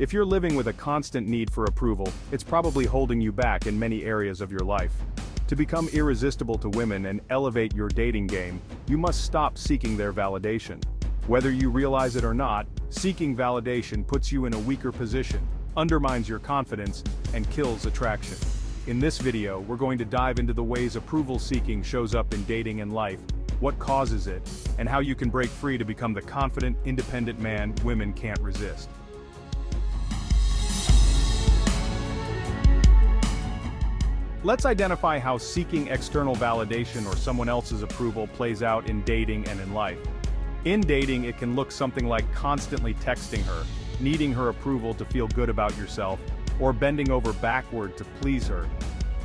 If you're living with a constant need for approval, it's probably holding you back in many areas of your life. To become irresistible to women and elevate your dating game, you must stop seeking their validation. Whether you realize it or not, seeking validation puts you in a weaker position, undermines your confidence, and kills attraction. In this video, we're going to dive into the ways approval seeking shows up in dating and life, what causes it, and how you can break free to become the confident, independent man women can't resist. Let's identify how seeking external validation or someone else's approval plays out in dating and in life. In dating, it can look something like constantly texting her, needing her approval to feel good about yourself, or bending over backward to please her.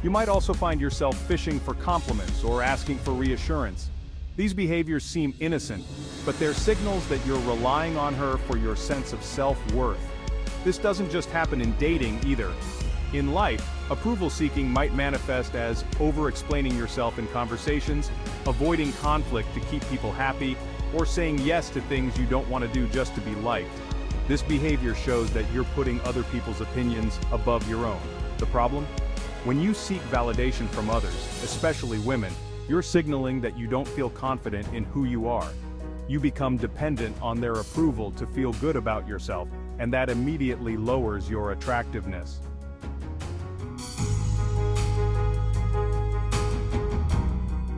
You might also find yourself fishing for compliments or asking for reassurance. These behaviors seem innocent, but they're signals that you're relying on her for your sense of self-worth. This doesn't just happen in dating either. In life, approval seeking might manifest as over-explaining yourself in conversations, avoiding conflict to keep people happy, or saying yes to things you don't want to do just to be liked. This behavior shows that you're putting other people's opinions above your own. The problem? When you seek validation from others, especially women, you're signaling that you don't feel confident in who you are. You become dependent on their approval to feel good about yourself, and that immediately lowers your attractiveness.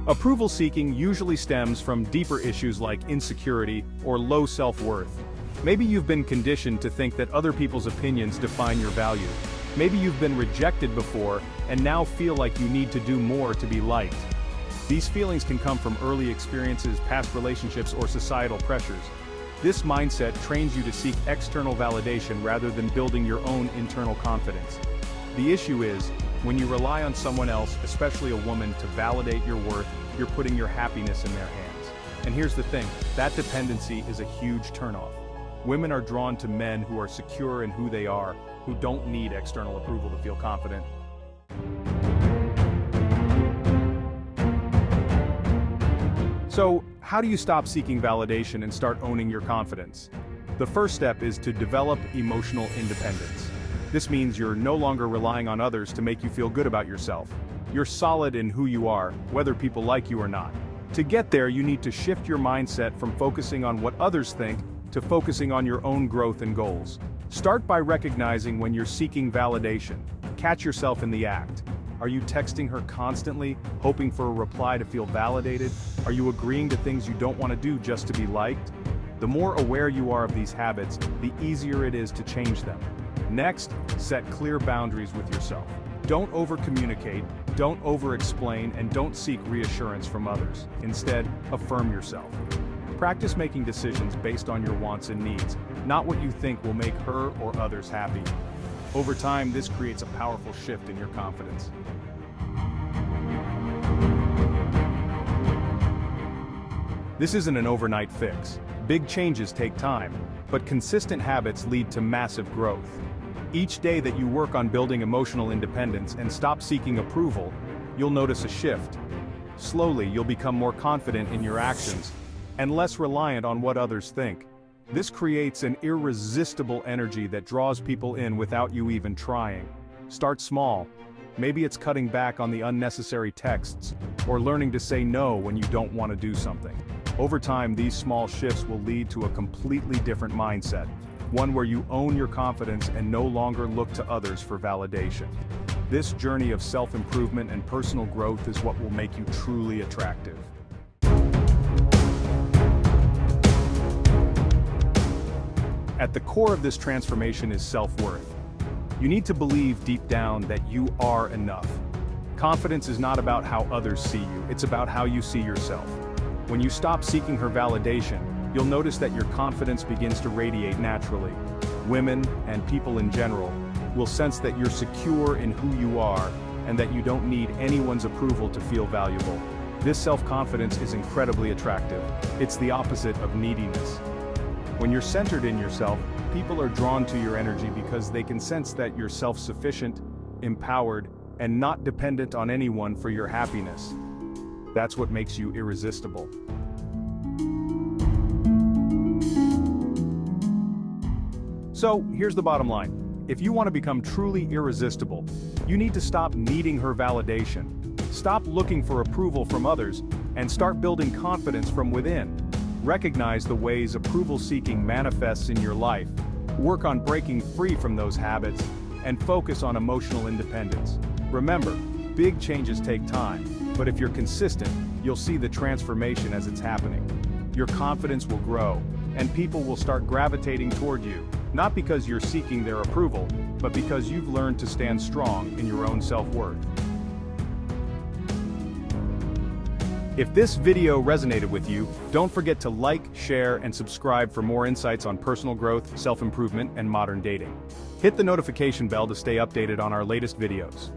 Approval seeking usually stems from deeper issues like insecurity or low self-worth. Maybe you've been conditioned to think that other people's opinions define your value. Maybe you've been rejected before and now feel like you need to do more to be liked. These feelings can come from early experiences, past relationships, or societal pressures. This mindset trains you to seek external validation rather than building your own internal confidence. The issue is, when you rely on someone else, especially a woman, to validate your worth, you're putting your happiness in their hands. And here's the thing, that dependency is a huge turnoff. Women are drawn to men who are secure in who they are, who don't need external approval to feel confident. So, how do you stop seeking validation and start owning your confidence? The first step is to develop emotional independence. This means you're no longer relying on others to make you feel good about yourself. You're solid in who you are, whether people like you or not. To get there, you need to shift your mindset from focusing on what others think to focusing on your own growth and goals. Start by recognizing when you're seeking validation. Catch yourself in the act. Are you texting her constantly, hoping for a reply to feel validated? Are you agreeing to things you don't want to do just to be liked? The more aware you are of these habits, the easier it is to change them. Next, set clear boundaries with yourself. Don't over-communicate, don't over-explain, and don't seek reassurance from others. Instead, affirm yourself. Practice making decisions based on your wants and needs, not what you think will make her or others happy. Over time, this creates a powerful shift in your confidence. This isn't an overnight fix. Big changes take time, but consistent habits lead to massive growth. Each day that you work on building emotional independence and stop seeking approval, you'll notice a shift. Slowly, you'll become more confident in your actions and less reliant on what others think. This creates an irresistible energy that draws people in without you even trying. Start small. Maybe it's cutting back on the unnecessary texts, or learning to say no when you don't want to do something. Over time, these small shifts will lead to a completely different mindset, one where you own your confidence and no longer look to others for validation. This journey of self-improvement and personal growth is what will make you truly attractive. At the core of this transformation is self-worth. You need to believe deep down that you are enough. Confidence is not about how others see you, it's about how you see yourself. When you stop seeking her validation, you'll notice that your confidence begins to radiate naturally. Women, and people in general, will sense that you're secure in who you are and that you don't need anyone's approval to feel valuable. This self-confidence is incredibly attractive. It's the opposite of neediness. When you're centered in yourself, people are drawn to your energy because they can sense that you're self-sufficient, empowered, and not dependent on anyone for your happiness. That's what makes you irresistible. So, here's the bottom line. If you want to become truly irresistible, you need to stop needing her validation. Stop looking for approval from others, and start building confidence from within. Recognize the ways approval-seeking manifests in your life. Work on breaking free from those habits, and focus on emotional independence. Remember, big changes take time, but if you're consistent, you'll see the transformation as it's happening. Your confidence will grow, and people will start gravitating toward you, not because you're seeking their approval, but because you've learned to stand strong in your own self-worth. If this video resonated with you, don't forget to like, share, and subscribe for more insights on personal growth, self-improvement, and modern dating. Hit the notification bell to stay updated on our latest videos.